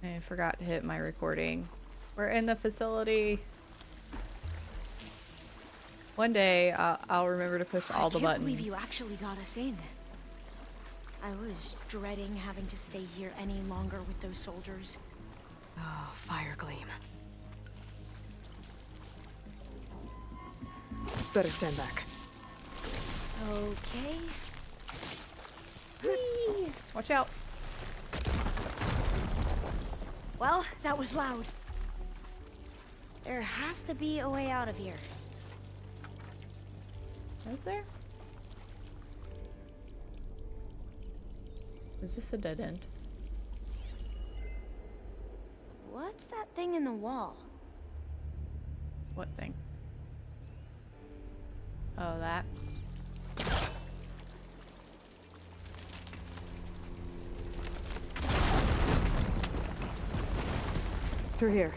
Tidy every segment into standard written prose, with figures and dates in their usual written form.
I forgot to hit my recording. We're in the facility. One day, I'll remember to push all the buttons. I can't believe you actually got us in. I was dreading having to stay here any longer with those soldiers. Oh, fire gleam. Better stand back. Okay. Whee! Watch out. Well, that was loud. There has to be a way out of here. Is there? Is this a dead end? What's that thing in the wall? What thing? Oh, that. Through here.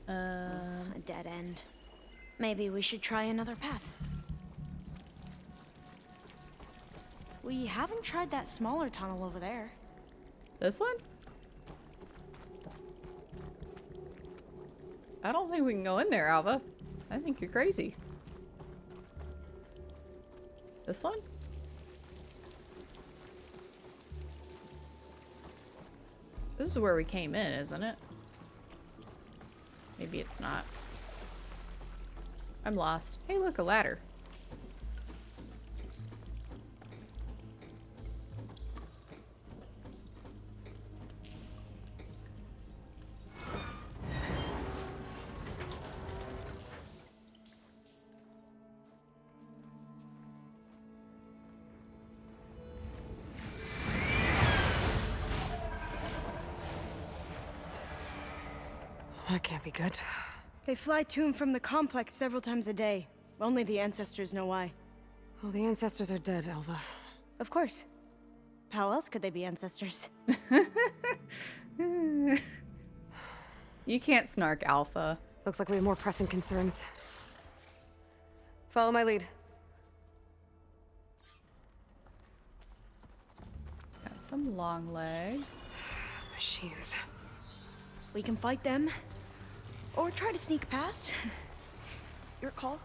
A dead end. Maybe we should try another path. We haven't tried that smaller tunnel over there. This one? I don't think we can go in there, Alva. I think you're crazy. This one? This is where we came in, isn't it? Maybe it's not. I'm lost. Hey, look, a ladder. That can't be good. They fly to and from the complex several times a day. Only the ancestors know why. Well, the ancestors are dead, Alva. Of course. How else could they be ancestors? You can't snark, Alpha. Looks like we have more pressing concerns. Follow my lead. Got some long legs. Machines. We can fight them, or try to sneak past. Your call.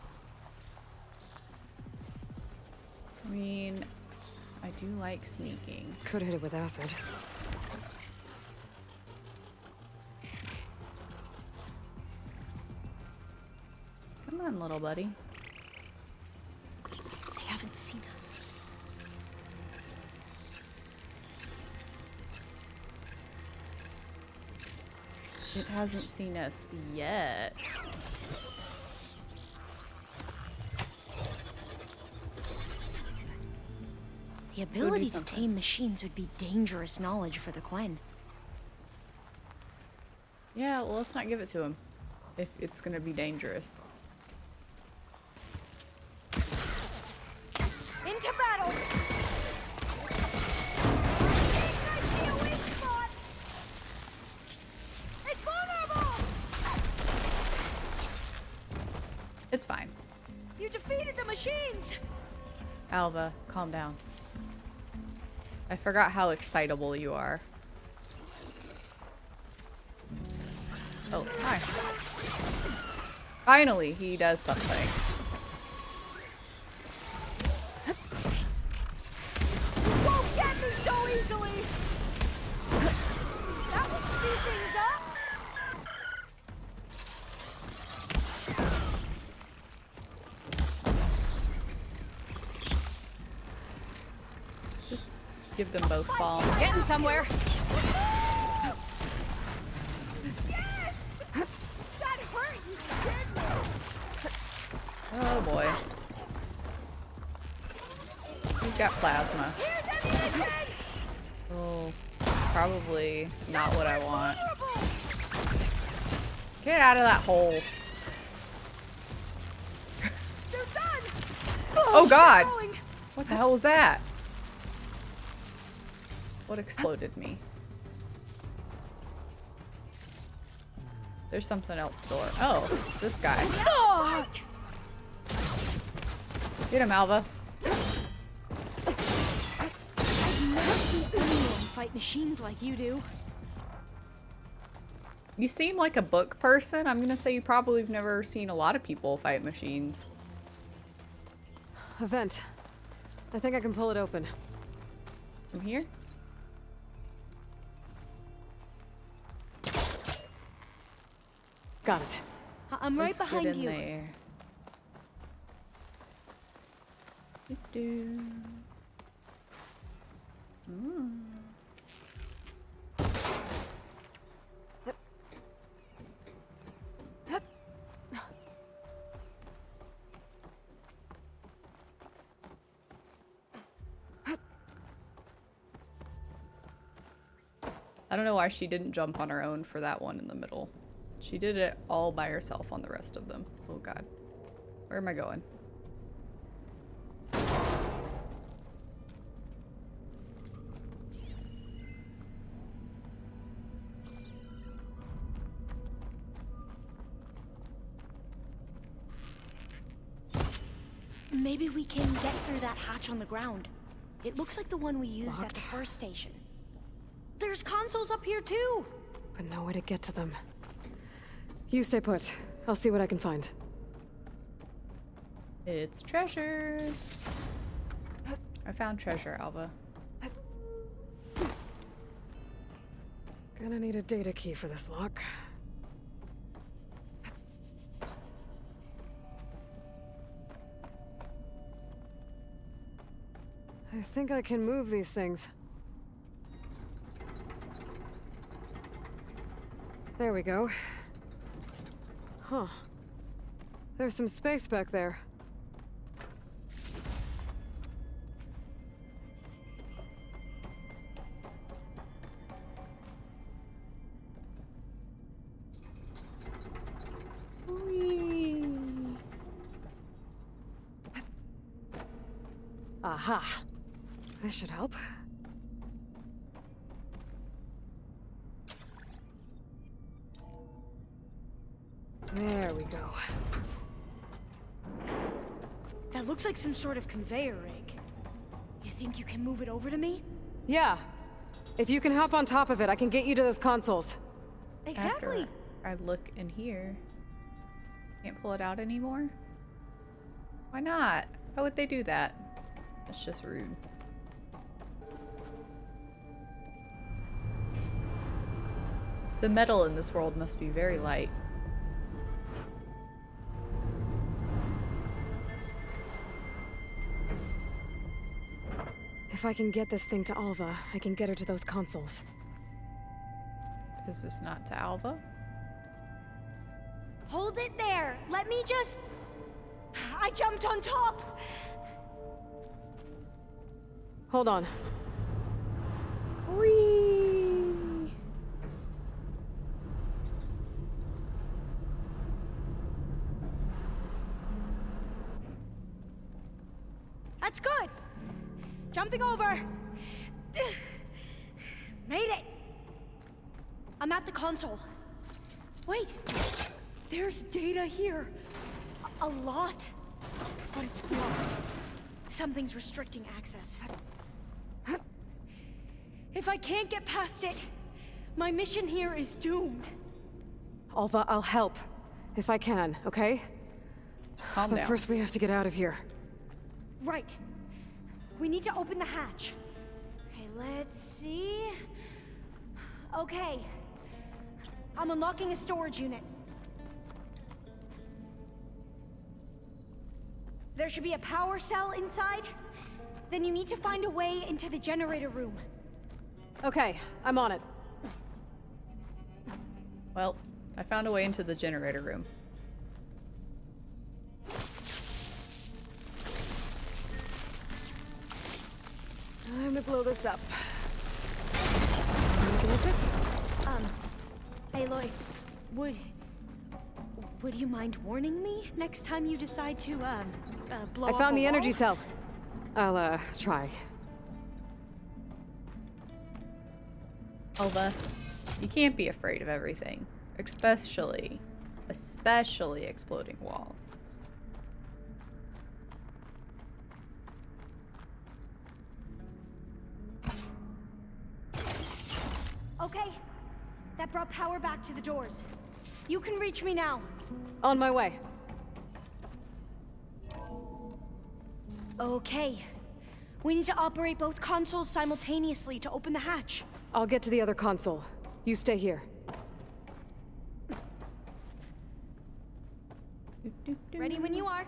I mean, I do like sneaking. Could hit it with acid. Come on, little buddy. They haven't seen us. It hasn't seen us yet. The ability to tame machines would be dangerous knowledge for the Quen. Yeah, well, let's not give it to him. If it's gonna be dangerous. Into battle! It's vulnerable! It's fine. You defeated the machines! Alva, calm down. I forgot how excitable you are. Oh, hi. Finally, he does something. You won't get me so easily! That will speed things up! Just give them both bombs. Getting somewhere. Yes! That hurt, you scared me! Oh boy. He's got plasma. Here's ammunition! Oh, it's probably not what I want. Get out of that hole. They're done! Oh god! Going. What the hell was that? What exploded me? There's something else stored. Oh, this guy. Get him, Alva. I've never seen anyone fight machines like you do. You seem like a book person. I'm gonna say you probably have never seen a lot of people fight machines. A vent. I think I can pull it open. From here? Got it. I'm right Let's get behind in you. there. Doo-doo. I don't know why she didn't jump on her own for that one in the middle. She did it all by herself on the rest of them. Oh god. Where am I going? Maybe we can get through that hatch on the ground. It looks like the one we used at the Locked. first station. There's consoles up here too! But no way to get to them. You stay put. I'll see what I can find. It's treasure. I found treasure, Alva. Gonna need a data key for this lock. I think I can move these things. There we go. Huh. There's some space back there. Whee! Aha. This should help. There we go. That looks like some sort of conveyor rig. You think you can move it over to me? Yeah. If you can hop on top of it, I can get you to those consoles. Exactly. After I look in here. Can't pull it out anymore? Why not? Why would they do that? That's just rude. The metal in this world must be very light. If I can get this thing to Alva, I can get her to those consoles. Is this not to Alva? Hold it there. Let me just... I jumped on top. Hold on. Whee! That's good. Jumping over. Made it. I'm at the console. Wait. There's data here. A lot. But it's blocked. Something's restricting access. If I can't get past it, my mission here is doomed. Alva, I'll help. If I can, okay? Just calm But down. first we have to get out of here. Right. We need to open the hatch. Okay, let's see. Okay. I'm unlocking a storage unit. There should be a power cell inside. Then you need to find a way into the generator room. Okay, I'm on it. Well, I found a way into the generator room. Time to blow this up. Can you connect it? Aloy, would you mind warning me next time you decide to, blow I up found a the energy wall? cell. I'll, try. Alva, you can't be afraid of everything. Especially exploding walls. Okay, that brought power back to the doors. You can reach me now. On my way. Okay. We need to operate both consoles simultaneously to open the hatch. I'll get to the other console. You stay here. Ready when you are.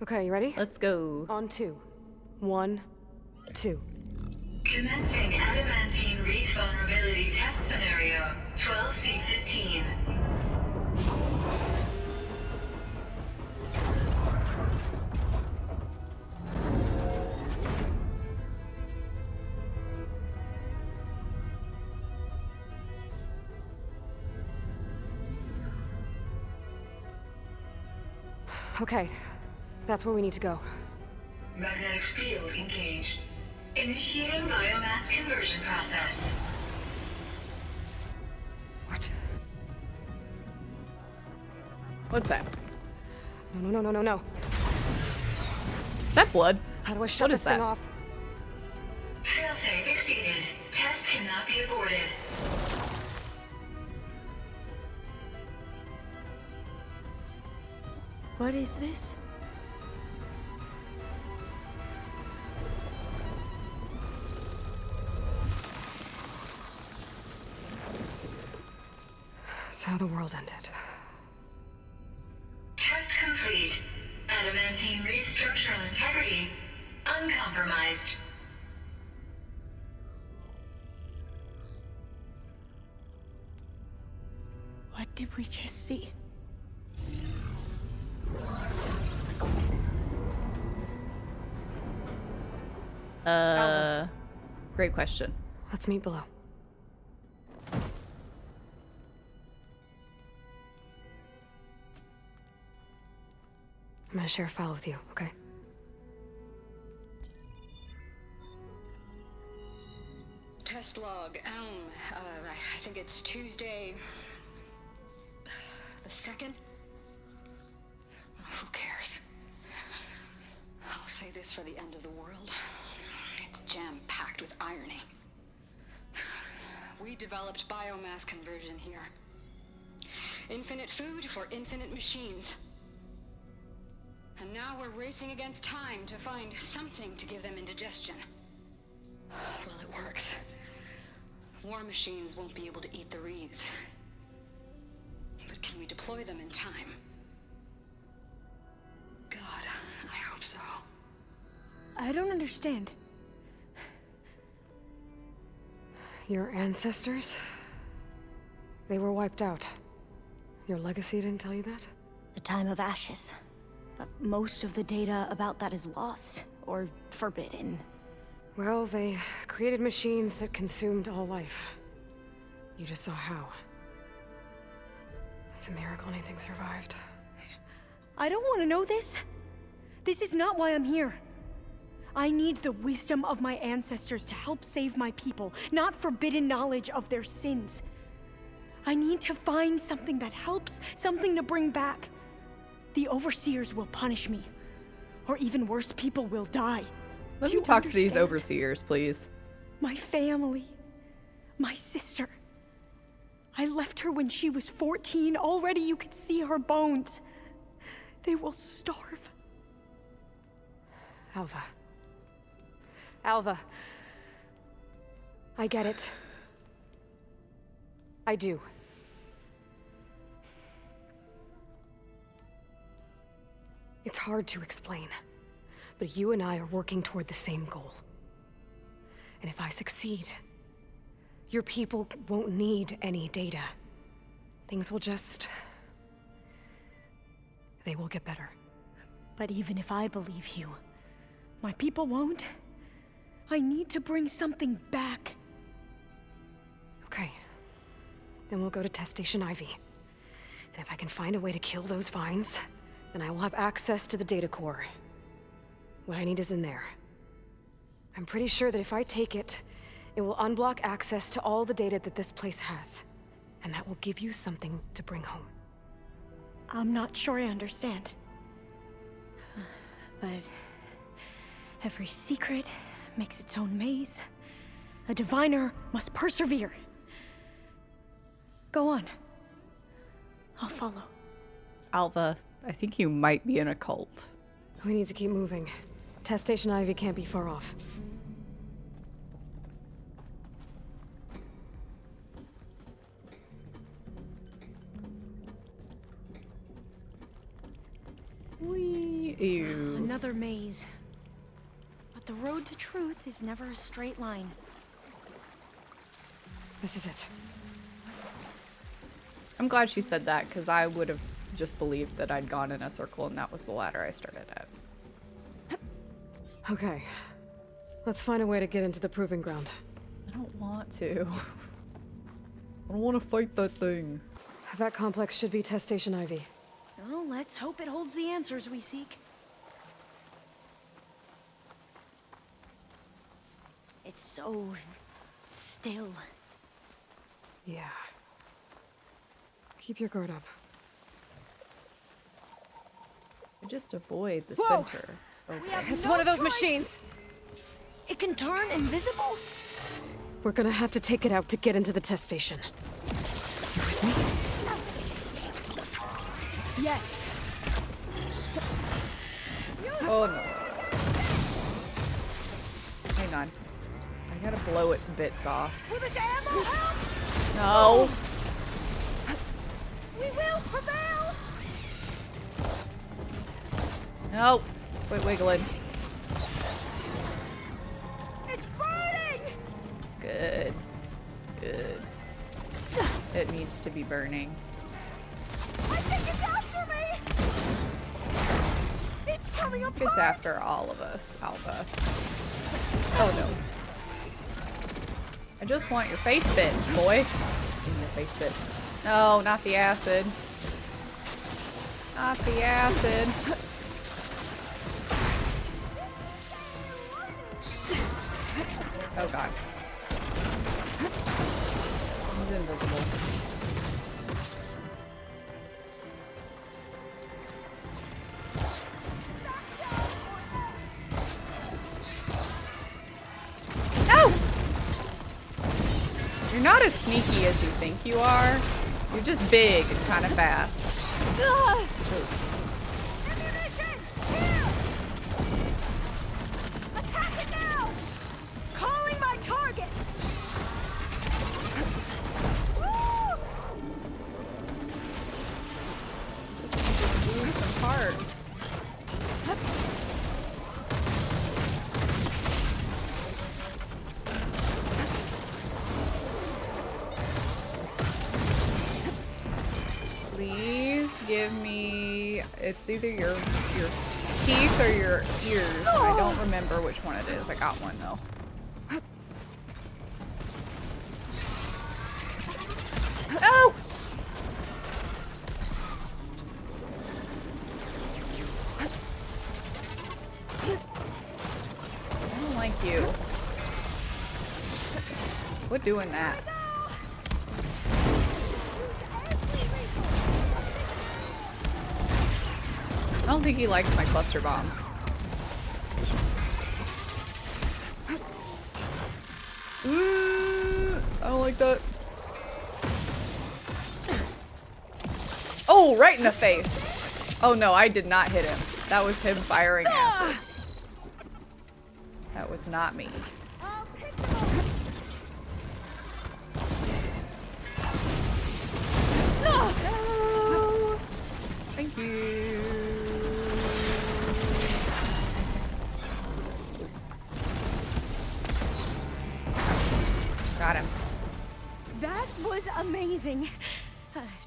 Okay, you ready? Let's go. On 2. 1, 2. Commencing adamantine wreath vulnerability test scenario 12C15. Okay, that's where we need to go. Magnetic field engaged. Initiating biomass conversion process. What? What's that? No. Is that blood? How do I shut What this is that? thing off? Failsafe exceeded. Test cannot be aborted. What is this? It's how the world ended. Test complete. Adamantine wreath structural integrity uncompromised. What did we just see? Great question. Let's meet below. I'm gonna share a file with you, okay? Test log, I think it's Tuesday the 2nd? Who cares? I'll say this for the end of the world. It's jam-packed with irony. We developed biomass conversion here. Infinite food for infinite machines. And now we're racing against time to find something to give them indigestion. Well, it works. War machines won't be able to eat the wreaths. But can we deploy them in time? God, I hope so. I don't understand. Your ancestors? They were wiped out. Your legacy didn't tell you that? The time of ashes. But most of the data about that is lost, or forbidden. Well, they created machines that consumed all life. You just saw how. It's a miracle anything survived. I don't want to know this. This is not why I'm here. I need the wisdom of my ancestors to help save my people, not forbidden knowledge of their sins. I need to find something that helps, something to bring back. The overseers will punish me. Or even worse, people will die. Let Do me you talk to these understand? overseers, please. My family. My sister. I left her when she was 14. Already you could see her bones. They will starve. Alva. Alva. I get it. I do. It's hard to explain, but you and I are working toward the same goal. And if I succeed, your people won't need any data. Things will just... they will get better. But even if I believe you, my people won't. I need to bring something back. Okay. Then we'll go to Test Station Ivy. And if I can find a way to kill those vines, then I will have access to the data core. What I need is in there. I'm pretty sure that if I take it It will unblock access to all the data that this place has. And that will give you something to bring home. I'm not sure I understand. But every secret makes its own maze. A diviner must persevere. Go on. I'll follow. Alva, I think you might be in a cult. We need to keep moving. Test Station Ivy can't be far off. Whee! Ew. Another maze. But the road to truth is never a straight line. This is it. I'm glad she said that, because I would have just believed that I'd gone in a circle and that was the ladder I started at. Okay. Let's find a way to get into the proving ground. I don't want to. I don't want to fight that thing. That complex should be Test Station Ivy. Well, let's hope it holds the answers we seek. It's so still. Yeah. Keep your guard up. Just avoid the Whoa! center. We have It's no one of those choice. machines! It can turn invisible? We're gonna have to take it out to get into the test station. You with me? Yes. Oh no. Hang on. I gotta blow its bits off. Will this ammo help? No. We will prevail! No. Quit wiggling. It's burning! Good. Good. It needs to be burning. I think it's after me! It's coming apart! It's after all of us, Alva. Oh no. I just want your face bits, boy. Give me your face bits. No, not the acid. Not the acid. Oh god. He's invisible. No! You're not as sneaky as you think you are. You're just big and kind of fast. Ammunition! Here! Attack it now! Calling my target! Woo! Just need to remove some parts. Please give me. It's either your teeth or your ears. And I don't remember which one it is. I got one though. Oh! I don't like you. Quit doing that. I don't think he likes my cluster bombs. Ooh, I don't like that. Oh, right in the face. Oh no, I did not hit him. That was him firing acid. That was not me. No. Thank you. Got him. That was amazing.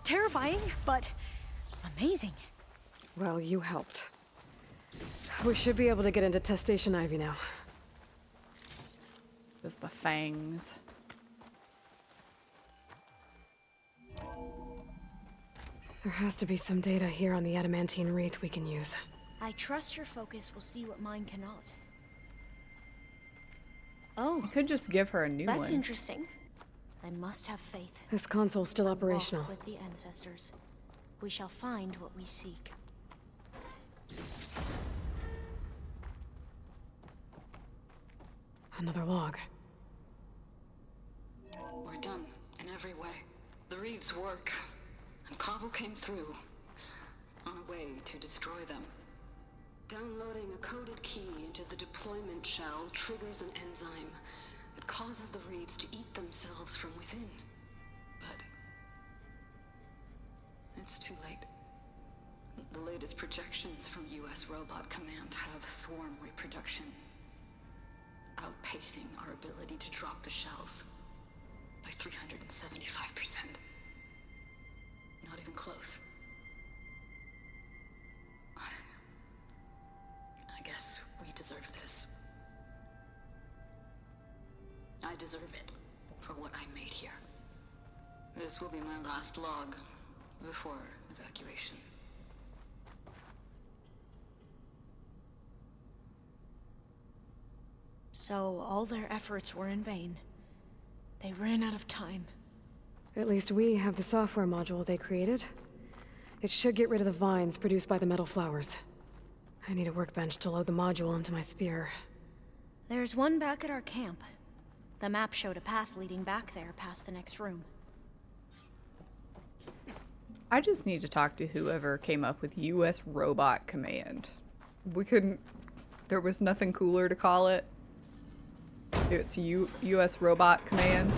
Terrifying, but amazing. Well, you helped. We should be able to get into Test Station Ivy now. Just the fangs. There has to be some data here on the adamantine wreath we can use. I trust your focus will see what mine cannot. Oh, I could just give her a new that's one. interesting. I must have faith. This console's still operational. Walk with the ancestors. We shall find what we seek. Another log. We're done in every way. The Reeves work, and Cobble came through on a way to destroy them. Downloading a coded key into the deployment shell triggers an enzyme that causes the Reeves to eat themselves from within. But it's too late. The latest projections from US Robot Command have swarm reproduction, outpacing our ability to drop the shells by 375%. Not even close. I guess we deserve this. I deserve it for what I made here. This will be my last log before evacuation. So all their efforts were in vain. They ran out of time. At least we have the software module they created. It should get rid of the vines produced by the metal flowers. I need a workbench to load the module into my spear. There's one back at our camp. The map showed a path leading back there past the next room. I just need to talk to whoever came up with US Robot Command. We couldn't... There was nothing cooler to call it. It's US Robot Command.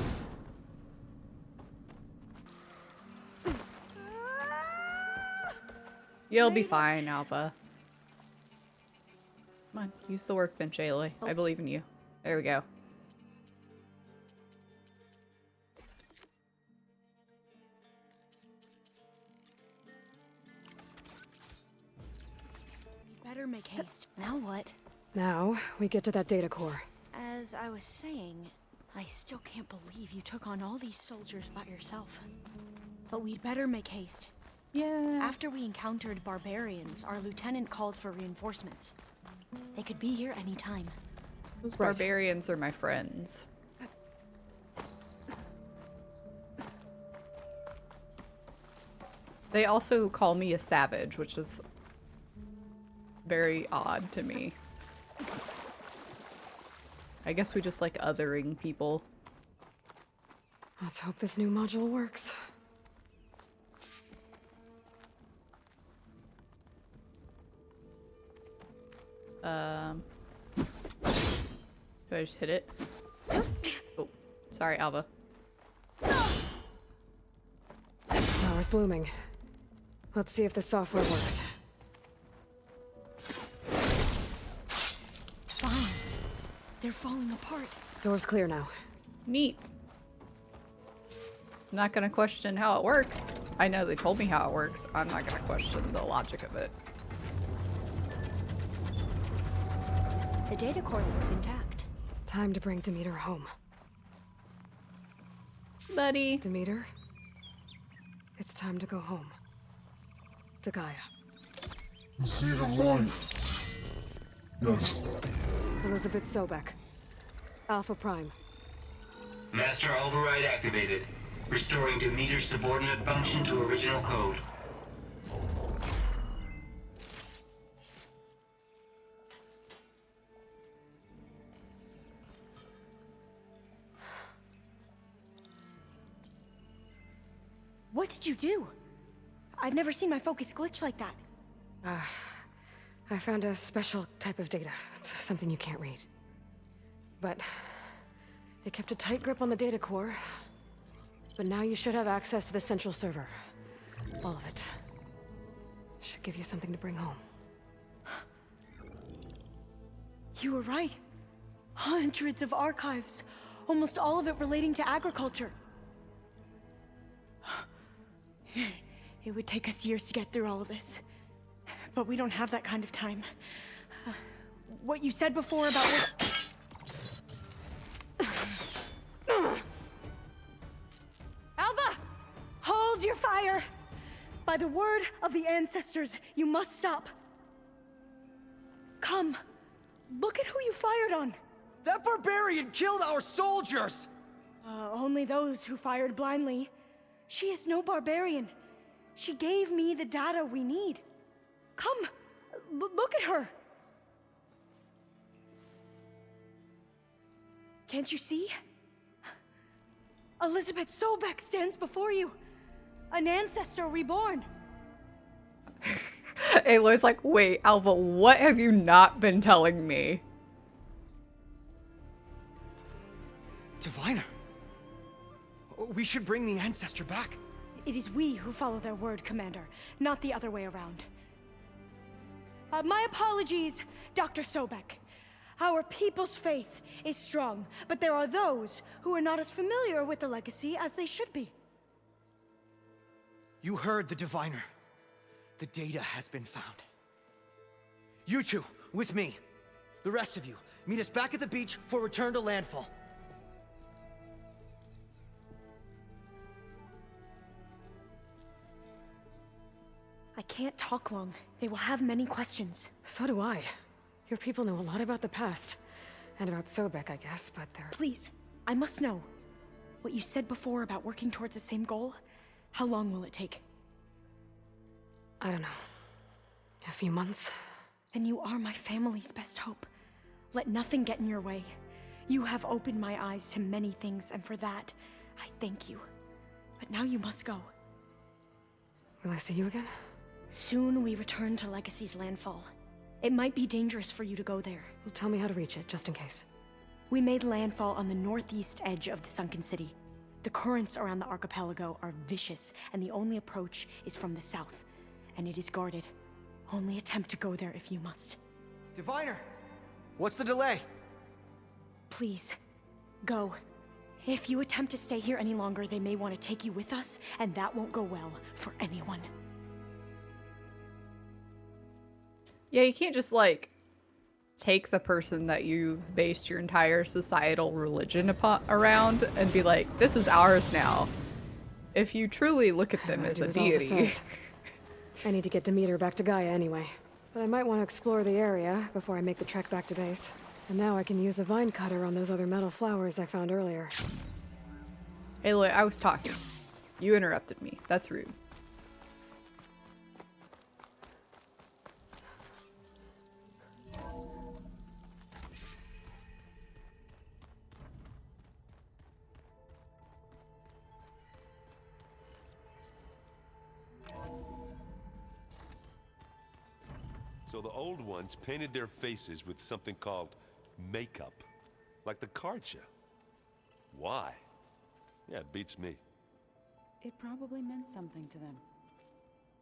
You'll be fine, Alva. Come on, use the workbench, Aloy. I believe in you. There we go. Better make haste. Now what? Now, we get to that data core. As I was saying, I still can't believe you took on all these soldiers by yourself. But we'd better make haste. Yeah. After we encountered barbarians, our lieutenant called for reinforcements. They could be here any time. Those Right. barbarians are my friends. They also call me a savage, which is very odd to me. I guess we just like othering people. Let's hope this new module works. Do I just hit it? Oh, sorry, Alva. Flower's blooming. Let's see if the software works. Vines. They're falling apart. Door's clear now. Neat. I'm not gonna question how it works. I know they told me how it works. I'm not gonna question the logic of it. The data core looks intact. Time to bring Demeter home. Buddy. Demeter, it's time to go home. To Gaia. The seed of life. Yes. Elizabeth Sobek. Alpha Prime. Master override activated. Restoring Demeter's subordinate function to original code. What did you do? I've never seen my focus glitch like that. I found a special type of data. It's something you can't read. But it kept a tight grip on the data core. But now you should have access to the central server. All of it. Should give you something to bring home. You were right. Hundreds of archives. Almost all of it relating to agriculture. It would take us years to get through all of this. But we don't have that kind of time. What you said before about Alva! Hold your fire! By the word of the ancestors, you must stop. Come. Look at who you fired on. That barbarian killed our soldiers! Only those who fired blindly. She is no barbarian. She gave me the data we need. Come, look at her. Can't you see? Elizabeth Sobek stands before you. An ancestor reborn. Aloy's like, wait, Alva, what have you not been telling me? Diviner. We should bring the ancestor back. It is we who follow their word, Commander, not the other way around. My apologies, Dr. Sobek. Our people's faith is strong, but there are those who are not as familiar with the legacy as they should be. You heard the diviner. The data has been found. You two, with me. The rest of you, meet us back at the beach for return to landfall. I can't talk long. They will have many questions. So do I. Your people know a lot about the past. And about Sobek, I guess, but they're... Please, I must know. What you said before about working towards the same goal, how long will it take? I don't know. A few months? Then you are my family's best hope. Let nothing get in your way. You have opened my eyes to many things, and for that, I thank you. But now you must go. Will I see you again? Soon we return to Legacy's landfall. It might be dangerous for you to go there. Well, tell me how to reach it, just in case. We made landfall on the northeast edge of the sunken city. The currents around the archipelago are vicious, and the only approach is from the south. And it is guarded. Only attempt to go there if you must. Diviner! What's the delay? Please, go. If you attempt to stay here any longer, they may want to take you with us, and that won't go well for anyone. Yeah, you can't just, like, take the person that you've based your entire societal religion around and be like, this is ours now. If you truly look at them as a deity. I need to get Demeter back to Gaia anyway. But I might want to explore the area before I make the trek back to base. And now I can use the vine cutter on those other metal flowers I found earlier. Aloy, I was talking. You interrupted me. That's rude. So the old ones painted their faces with something called makeup, like the card show. Why? Yeah, it beats me. It probably meant something to them.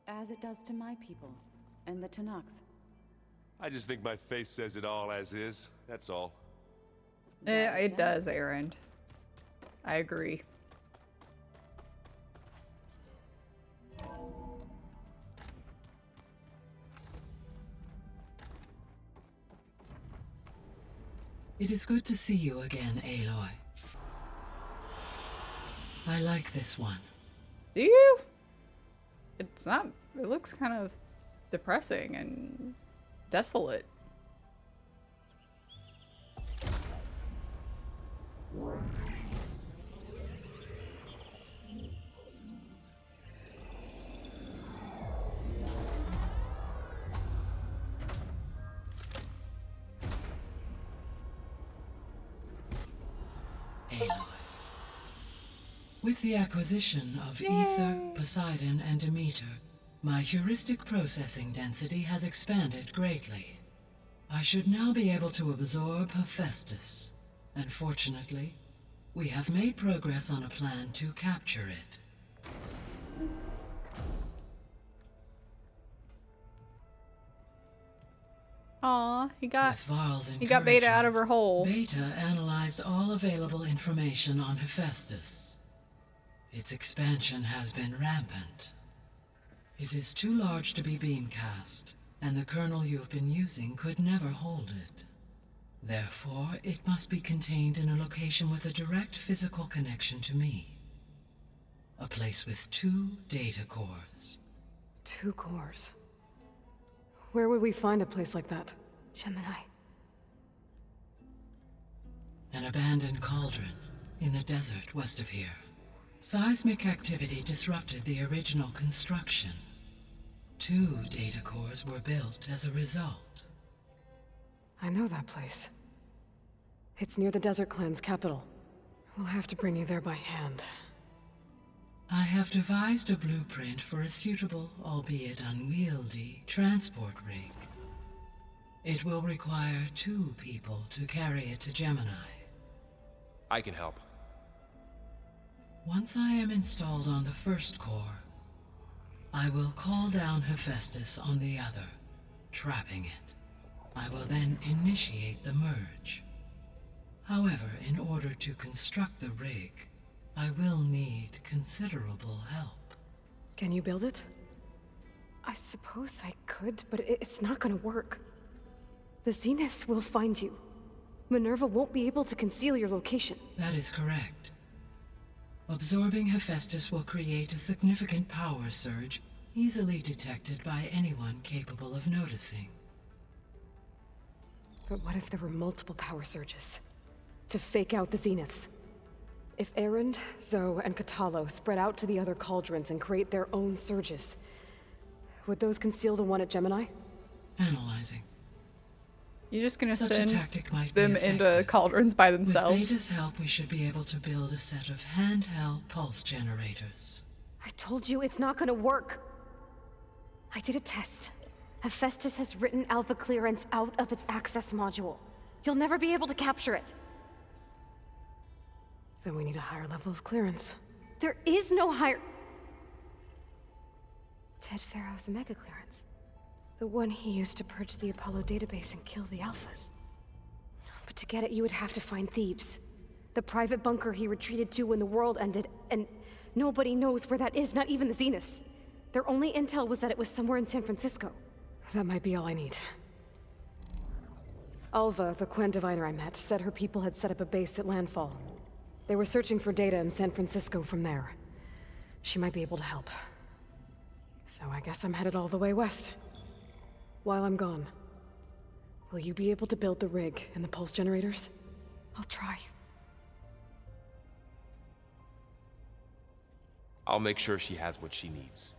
As it does to my people, and the Tenakth. I just think my face says it all as is, that's all. It does, Aaron. I agree. It is good to see you again, Aloy. I like this one. Do you? It's not... It looks kind of depressing and desolate. Aloy. With the acquisition of Ether, Poseidon, and Demeter, my heuristic processing density has expanded greatly. I should now be able to absorb Hephaestus, and fortunately, we have made progress on a plan to capture it. Aw, he got Beta encouragement, out of her hole. Beta analyzed all available information on Hephaestus. Its expansion has been rampant. It is too large to be beamcast, and the kernel you have been using could never hold it. Therefore, it must be contained in a location with a direct physical connection to me. A place with 2 data cores. 2 cores? Where would we find a place like that? Gemini. An abandoned cauldron in the desert west of here. Seismic activity disrupted the original construction. 2 data cores were built as a result. I know that place. It's near the Desert Clan's capital. We'll have to bring you there by hand. I have devised a blueprint for a suitable, albeit unwieldy, transport rig. It will require 2 people to carry it to Gemini. I can help. Once I am installed on the first core, I will call down Hephaestus on the other, trapping it. I will then initiate the merge. However, in order to construct the rig, I will need considerable help. Can you build it? I suppose I could, but it's not gonna work. The Zeniths will find you. Minerva won't be able to conceal your location. That is correct. Absorbing Hephaestus will create a significant power surge, easily detected by anyone capable of noticing. But what if there were multiple power surges? To fake out the Zeniths? If Erend, Zoe, and Katalo spread out to the other cauldrons and create their own surges, would those conceal the one at Gemini? Analyzing. You're just gonna Such a send tactic might be them into effective. cauldrons by With themselves. Beta's help, we should be able to build a set of handheld pulse generators. I told you it's not gonna work. I did a test. Hephaestus has written Alva clearance out of its access module. You'll never be able to capture it. Then we need a higher level of clearance. There is no higher... Ted Pharaoh's Omega clearance. The one he used to purge the Apollo database and kill the Alphas. But to get it, you would have to find Thebes. The private bunker he retreated to when the world ended, and nobody knows where that is, not even the Zeniths. Their only intel was that it was somewhere in San Francisco. That might be all I need. Alva, the Quen diviner I met, said her people had set up a base at landfall. They were searching for data in San Francisco from there. She might be able to help. So I guess I'm headed all the way west. While I'm gone, will you be able to build the rig and the pulse generators? I'll try. I'll make sure she has what she needs.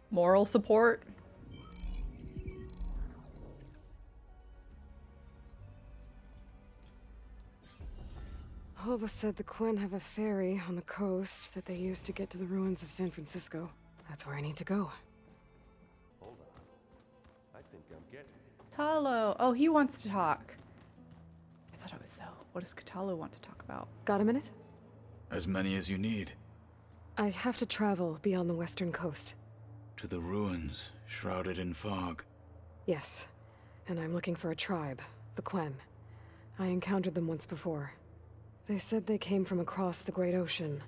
Moral support. Alva said the Quen have a ferry on the coast that they use to get to the ruins of San Francisco. That's where I need to go. Hold on. I think I'm getting it. Katalo. Oh, he wants to talk. I thought it was so. What does Katalo want to talk about? Got a minute? As many as you need. I have to travel beyond the western coast. To the ruins, shrouded in fog. Yes, and I'm looking for a tribe, the Quen. I encountered them once before. They said they came from across the Great Ocean.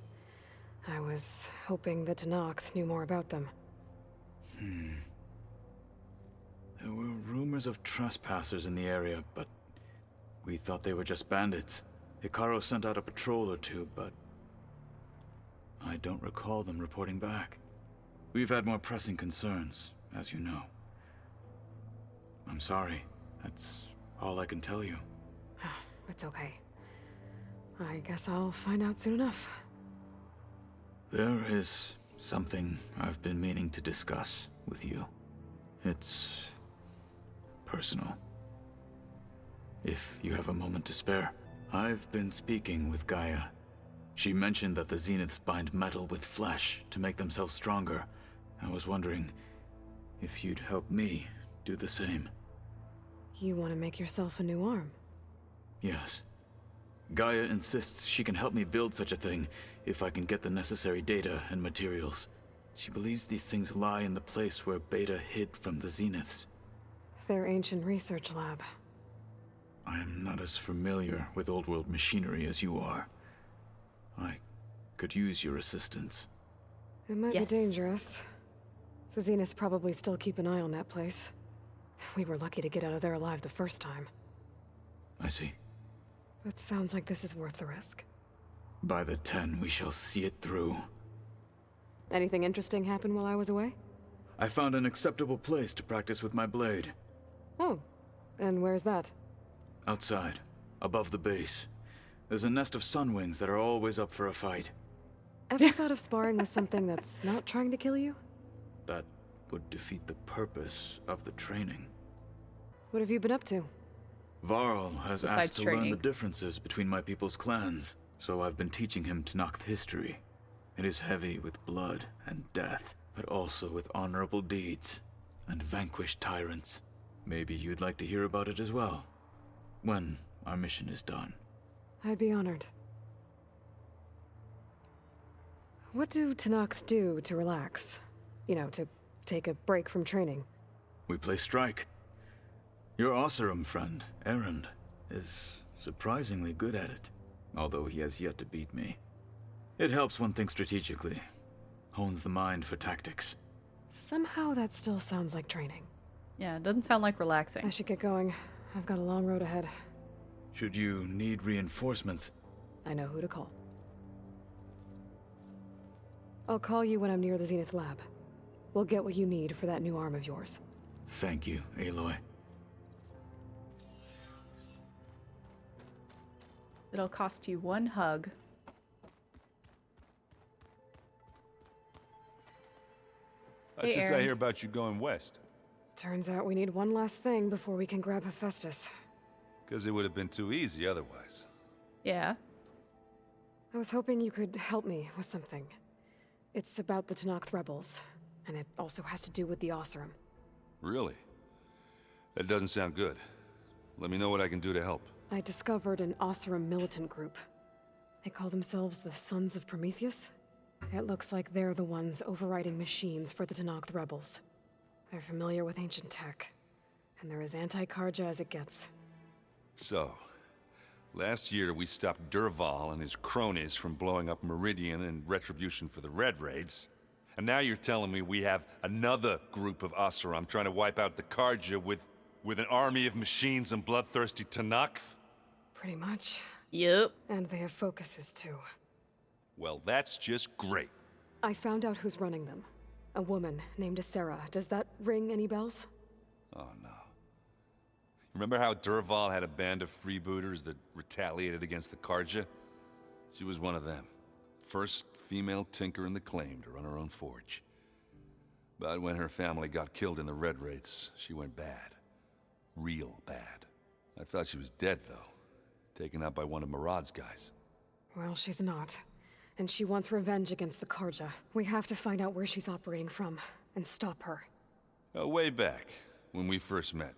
I was hoping that Tenakth knew more about them. There were rumors of trespassers in the area, but we thought they were just bandits. Hikaru sent out a patrol or two, but I don't recall them reporting back. We've had more pressing concerns, as you know. I'm sorry. That's all I can tell you. It's okay. I guess I'll find out soon enough. There is something I've been meaning to discuss with you. It's personal. If you have a moment to spare. I've been speaking with GAIA. She mentioned that the Zeniths bind metal with flesh to make themselves stronger. I was wondering if you'd help me do the same. You want to make yourself a new arm? Yes. GAIA insists she can help me build such a thing if I can get the necessary data and materials. She believes these things lie in the place where Beta hid from the Zeniths. Their ancient research lab. I am not as familiar with old-world machinery as you are. I could use your assistance. It might be dangerous. The Zeniths probably still keep an eye on that place. We were lucky to get out of there alive the first time. I see. It sounds like this is worth the risk. By the 10, we shall see it through. Anything interesting happen while I was away? I found an acceptable place to practice with my blade. Oh, and where's that? Outside. above the base. There's a nest of sunwings that are always up for a fight. Ever thought of sparring with something that's not trying to kill you? That would defeat the purpose of the training. What have you been up to? Varl has Besides asked to training. learn the differences between my people's clans, so I've been teaching him Tenakth history. It is heavy with blood and death, but also with honorable deeds and vanquished tyrants. Maybe you'd like to hear about it as well, when our mission is done. I'd be honored. What do Tenakth do to relax? You know, to take a break from training? We play strike. Your Oseram friend, Erend, is surprisingly good at it, although he has yet to beat me. It helps one think strategically, hones the mind for tactics. Somehow that still sounds like training. Yeah, it doesn't sound like relaxing. I should get going. I've got a long road ahead. Should you need reinforcements? I know who to call. I'll call you when I'm near the Zenith lab. We'll get what you need for that new arm of yours. Thank you, Aloy. It'll cost you one hug. What's Hey, this I Aaron. hear about you going west? Turns out we need one last thing before we can grab Hephaestus. Because it would have been too easy otherwise. Yeah. I was hoping you could help me with something. It's about the Tenakth rebels, and it also has to do with the Oseram. Really? That doesn't sound good. Let me know what I can do to help. I discovered an Oseram militant group. They call themselves the Sons of Prometheus. It looks like they're the ones overriding machines for the Tenakth rebels. They're familiar with ancient tech, and they're as anti-Karja as it gets. So, last year we stopped Durval and his cronies from blowing up Meridian in retribution for the Red Raids. And now you're telling me we have another group of Oseram trying to wipe out the Karja with an army of machines and bloodthirsty Tenakth? Pretty much. Yep. And they have focuses too. Well, that's just great. I found out who's running them. A woman named Sarah. Does that ring any bells? Oh no. Remember how Durval had a band of freebooters that retaliated against the Karja? She was one of them. First female tinker in the claim to run her own forge. But when her family got killed in the Red Raids, she went bad. Real bad. I thought she was dead, though. Taken out by one of Murad's guys. Well, she's not. And she wants revenge against the Karja. We have to find out where she's operating from, and stop her. Way back, when we first met.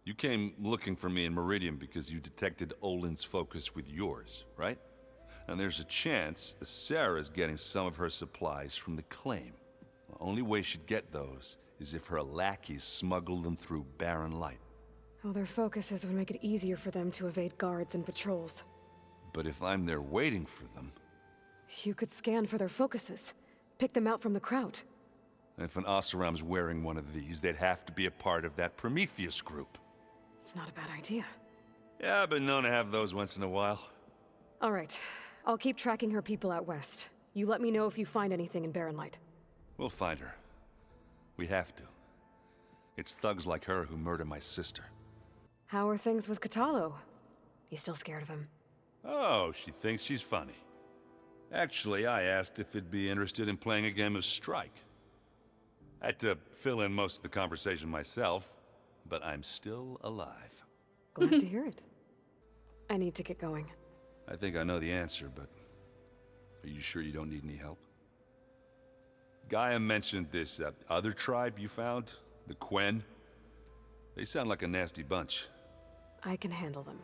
You came looking for me in Meridian because you detected Olin's focus with yours, right? And there's a chance Sarah's getting some of her supplies from the claim. The only way she'd get those is if her lackeys smuggled them through Barren Light. Well, their focuses would make it easier for them to evade guards and patrols. But if I'm there waiting for them, You could scan for their focuses. Pick them out from the crowd. if an Oseram's wearing one of these, they'd have to be a part of that Prometheus group. It's not a bad idea. Yeah, I've been known to have those once in a while. All right. I'll keep tracking her people out west. You let me know if you find anything in Barren Light. We'll find her. We have to. It's thugs like her who murder my sister. How are things with Katalo? You still scared of him? Oh, she thinks she's funny. Actually, I asked if it'd be interested in playing a game of Strike. I had to fill in most of the conversation myself, but I'm still alive. Glad to hear it. I need to get going. I think I know the answer, but are you sure you don't need any help? Gaia mentioned this other tribe you found, the Quen. They sound like a nasty bunch. I can handle them.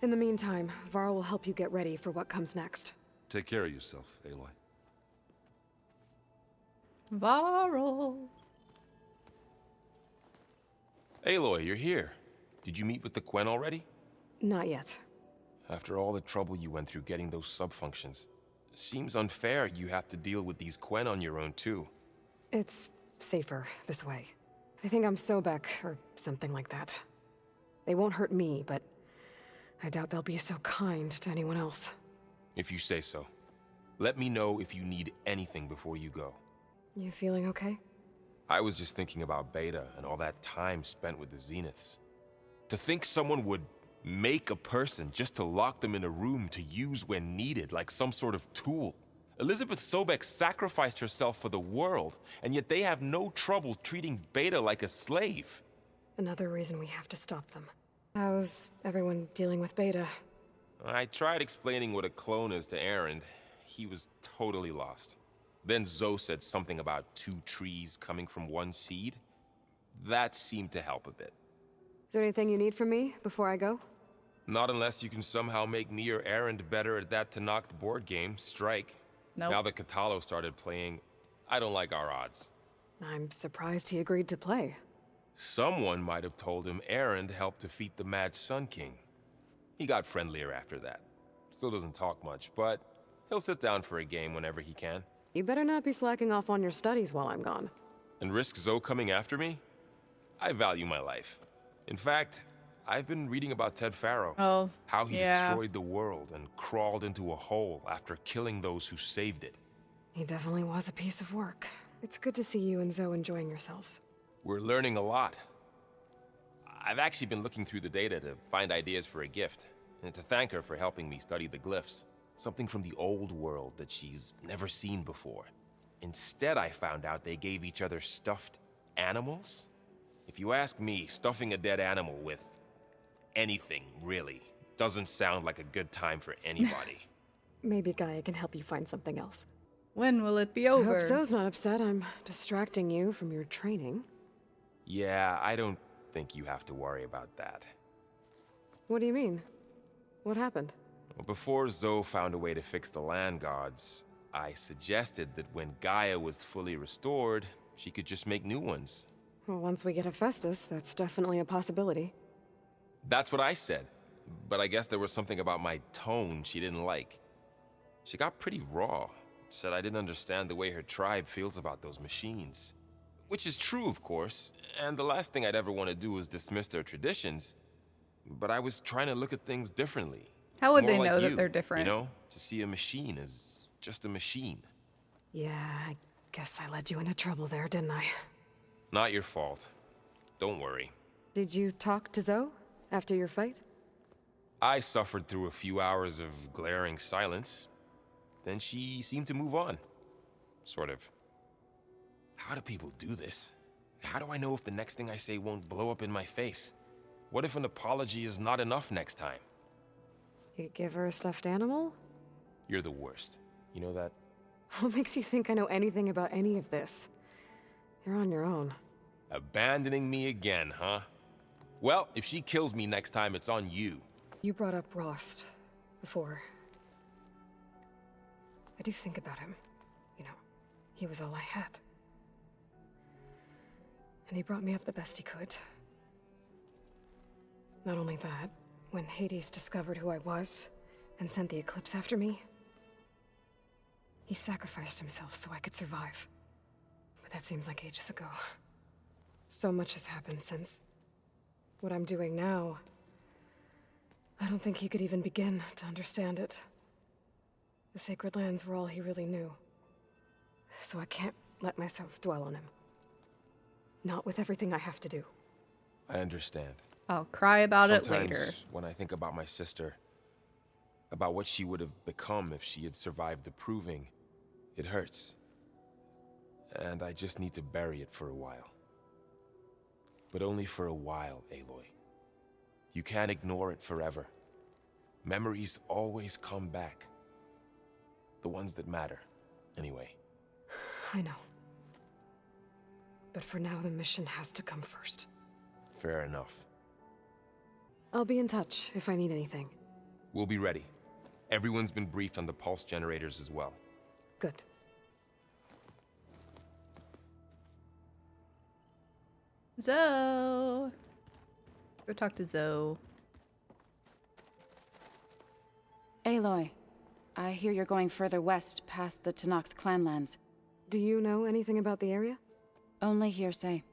In the meantime, Varl will help you get ready for what comes next. Take care of yourself, Aloy. Varl. Aloy, you're here. Did you meet with the Quen already? Not yet. After all the trouble you went through getting those subfunctions, seems unfair you have to deal with these Quen on your own too. It's safer this way. They think I'm Sobek, or something like that. They won't hurt me, but I doubt they'll be so kind to anyone else. If you say so. Let me know if you need anything before you go. You feeling okay? I was just thinking about Beta and all that time spent with the Zeniths. To think someone would Make a person just to lock them in a room to use when needed, like some sort of tool. Elizabeth Sobek sacrificed herself for the world, and yet they have no trouble treating Beta like a slave. Another reason we have to stop them. How's everyone dealing with Beta? I tried explaining what a clone is to Erend. He was totally lost. Then Zoe said something about 2 trees coming from 1 seed. That seemed to help a bit. Is there anything you need from me before I go? Not unless you can somehow make me or Erend better at that Tenakth board game, Strike. Nope. Now that Katalo started playing, I don't like our odds. I'm surprised he agreed to play. Someone might have told him Erend helped defeat the Mad Sun King. He got friendlier after that. Still doesn't talk much, but he'll sit down for a game whenever he can. You better not be slacking off on your studies while I'm gone. And risk Zoe coming after me? I value my life. In fact, I've been reading about Ted Faro. Oh, how he yeah. destroyed the world and crawled into a hole after killing those who saved it. He definitely was a piece of work. It's good to see you and Zoe enjoying yourselves. We're learning a lot. I've actually been looking through the data to find ideas for a gift, and to thank her for helping me study the glyphs. Something from the old world that she's never seen before. Instead, I found out they gave each other stuffed animals. If you ask me, stuffing a dead animal with anything, really, doesn't sound like a good time for anybody. Maybe Gaia can help you find something else. When will it be I over? hope Zoe's not upset I'm distracting you from your training. Yeah, I don't think you have to worry about that. What do you mean? What happened? Well, before Zoe found a way to fix the land gods, I suggested that when Gaia was fully restored, she could just make new ones. Well, once we get Hephaestus, that's definitely a possibility. That's what I said, but I guess there was something about my tone she didn't like. She got pretty raw, said I didn't understand the way her tribe feels about those machines. Which is true, of course, and the last thing I'd ever want to do is dismiss their traditions, but I was trying to look at things differently. How would More they like know you, that they're different? You know, to see a machine as just a machine. Yeah, I guess I led you into trouble there, didn't I? Not your fault. Don't worry. Did you talk to Zoe after your fight? I suffered through a few hours of glaring silence. Then she seemed to move on. Sort of. How do people do this? How do I know if the next thing I say won't blow up in my face? What if an apology is not enough next time? You give her a stuffed animal? You're the worst. You know that? What makes you think I know anything about any of this? You're on your own. Abandoning me again, huh? Well, if she kills me next time, it's on you. You brought up Rost before. I do think about him. You know, he was all I had. And he brought me up the best he could. Not only that, when Hades discovered who I was and sent the Eclipse after me, he sacrificed himself so I could survive. But that seems like ages ago. So much has happened since. What I'm doing now, I don't think he could even begin to understand it. The sacred lands were all he really knew. So I can't let myself dwell on him. Not with everything I have to do. I understand. I'll cry about it Sometimes, later. when I think about my sister, about what she would have become if she had survived the proving, it hurts. And I just need to bury it for a while. But only for a while, Aloy. You can't ignore it forever. Memories always come back. The ones that matter, anyway. I know. But for now, the mission has to come first. Fair enough. I'll be in touch if I need anything. We'll be ready. Everyone's been briefed on the pulse generators as well. Good. Zoe. Go talk to Zoe. Aloy, I hear you're going further west past the Tenakth clanlands. Do you know anything about the area? Only hearsay.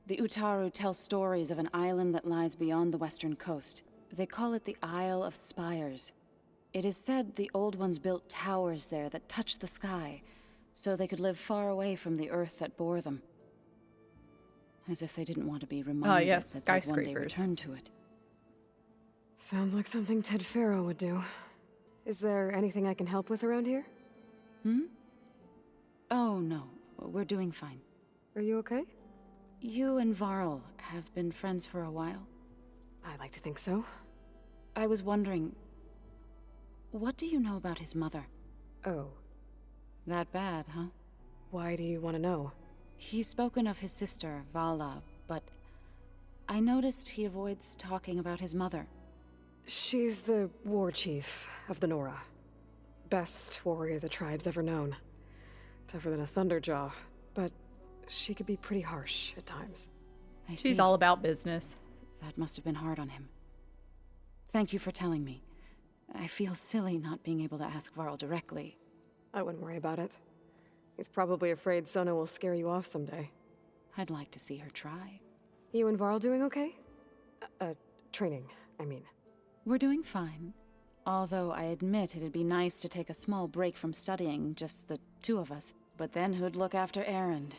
The Utaru tell stories of an island that lies beyond the western coast. They call it the Isle of Spires. It is said the Old Ones built towers there that touch the sky, so they could live far away from the earth that bore them. As if they didn't want to be reminded yes, that they'd one day skyscrapers. return to it. Sounds like something Ted Farrow would do. Is there anything I can help with around here? Hmm? Oh, no. We're doing fine. Are you okay? You and Varl have been friends for a while. I like to think so. I was wondering, what do you know about his mother? Oh. That bad, huh? Why do you want to know? He's spoken of his sister, Vala, but I noticed he avoids talking about his mother. She's the war chief of the Nora. Best warrior the tribe's ever known. Tougher than a Thunderjaw, but she could be pretty harsh at times. She's all about business. That must have been hard on him. Thank you for telling me. I feel silly not being able to ask Varl directly. I wouldn't worry about it. He's probably afraid Sona will scare you off someday. I'd like to see her try. You and Varl doing okay? Training, I mean. We're doing fine. Although I admit it'd be nice to take a small break from studying, just the two of us. But then who'd look after Erend?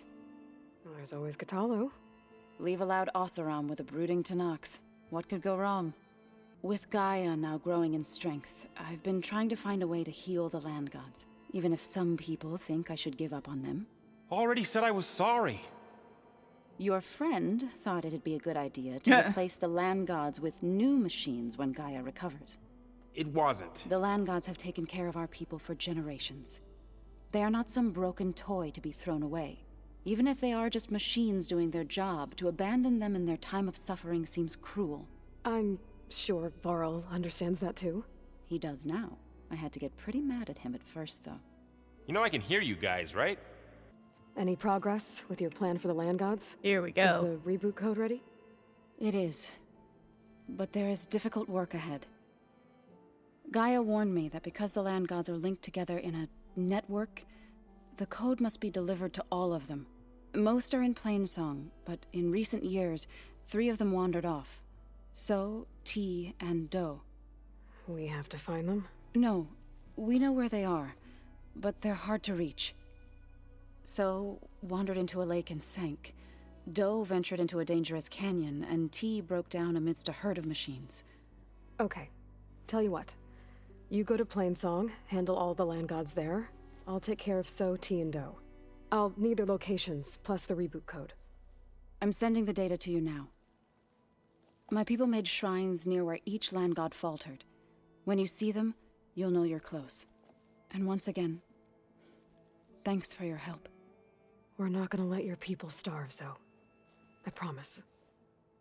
Well, there's always Katalo. Leave a loud Oseram with a brooding Tenakth. What could go wrong? With Gaia now growing in strength, I've been trying to find a way to heal the land gods, even if some people think I should give up on them. Already said I was sorry. Your friend thought it'd be a good idea to replace the land gods with new machines when Gaia recovers. It wasn't. The land gods have taken care of our people for generations. They are not some broken toy to be thrown away. Even if they are just machines doing their job, to abandon them in their time of suffering seems cruel. I'm sure Varl understands that too. He does now. I had to get pretty mad at him at first, though. You know I can hear you guys, right? Any progress with your plan for the land gods? Here we go. Is the reboot code ready? It is. But there is difficult work ahead. Gaia warned me that because the land gods are linked together in a network, the code must be delivered to all of them. Most are in Plainsong, but in recent years, 3 of them wandered off. So, T, and Do. We have to find them? No, we know where they are, but they're hard to reach. So, wandered into a lake and sank. Do ventured into a dangerous canyon, and T broke down amidst a herd of machines. Okay. Tell you what. You go to Plainsong, handle all the land gods there. I'll take care of So, T, and Do. I'll need their locations, plus the reboot code. I'm sending the data to you now. My people made shrines near where each land god faltered. When you see them, you'll know you're close. And once again, thanks for your help. We're not gonna let your people starve, Zo. I promise.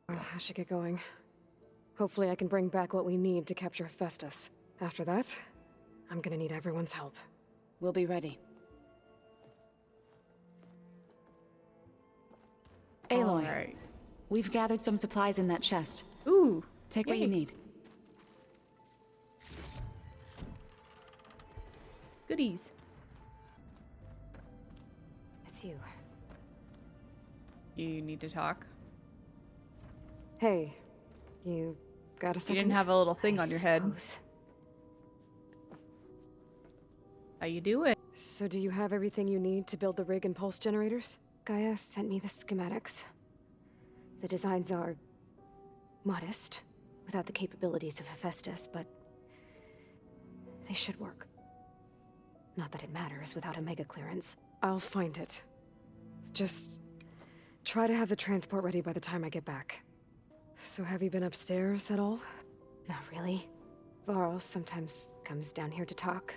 Well, I should get going. Hopefully I can bring back what we need to capture Hephaestus. After that, I'm gonna need everyone's help. We'll be ready. Aloy, Alright. We've gathered some supplies in that chest. Ooh. Take what you need. Goodies. It's you. You need to talk. Hey, you got a second? You didn't have a little thing on your head. Suppose. How you doing? So do you have everything you need to build the rig and pulse generators? Gaia sent me the schematics. The designs are modest, without the capabilities of Hephaestus, but they should work. Not that it matters without a mega clearance. I'll find it. Just try to have the transport ready by the time I get back. So have you been upstairs at all? Not really. Varl sometimes comes down here to talk.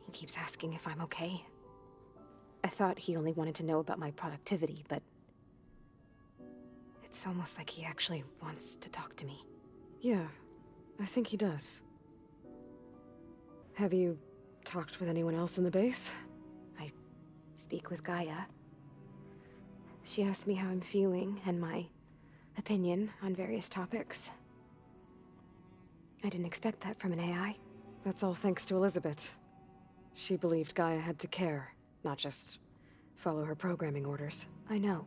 He keeps asking if I'm okay. I thought he only wanted to know about my productivity, but it's almost like he actually wants to talk to me. Yeah, I think he does. Have you talked with anyone else in the base? I speak with Gaia. She asked me how I'm feeling and my opinion on various topics. I didn't expect that from an AI. That's all thanks to Elizabeth. She believed Gaia had to care, not just follow her programming orders. I know.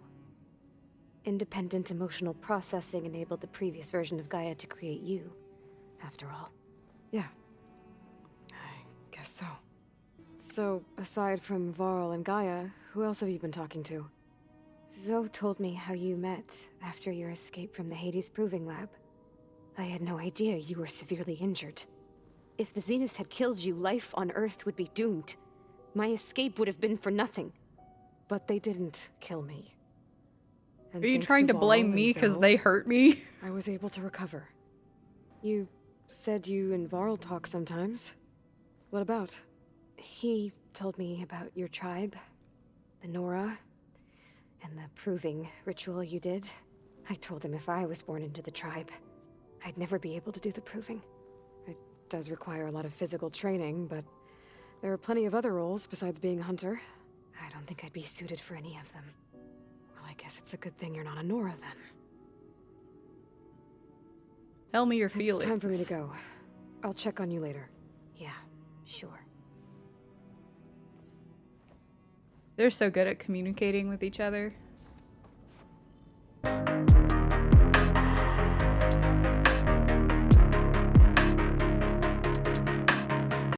Independent emotional processing enabled the previous version of Gaia to create you, after all. Yeah. I guess so. So, aside from Varl and Gaia, who else have you been talking to? Zo told me how you met after your escape from the Hades Proving Lab. I had no idea you were severely injured. If the Zeniths had killed you, life on Earth would be doomed. My escape would have been for nothing. But they didn't kill me. And Are you thanks trying to Varl blame and me because Zoe, they hurt me? I was able to recover. You said you and Varl talk sometimes. What about? He told me about your tribe, the Nora, and the proving ritual you did. I told him if I was born into the tribe, I'd never be able to do the proving. It does require a lot of physical training, but there are plenty of other roles besides being a hunter. I don't think I'd be suited for any of them. Well, I guess it's a good thing you're not a Nora, then. Tell me your feelings. It's time for me to go. I'll check on you later. Yeah, sure. They're so good at communicating with each other.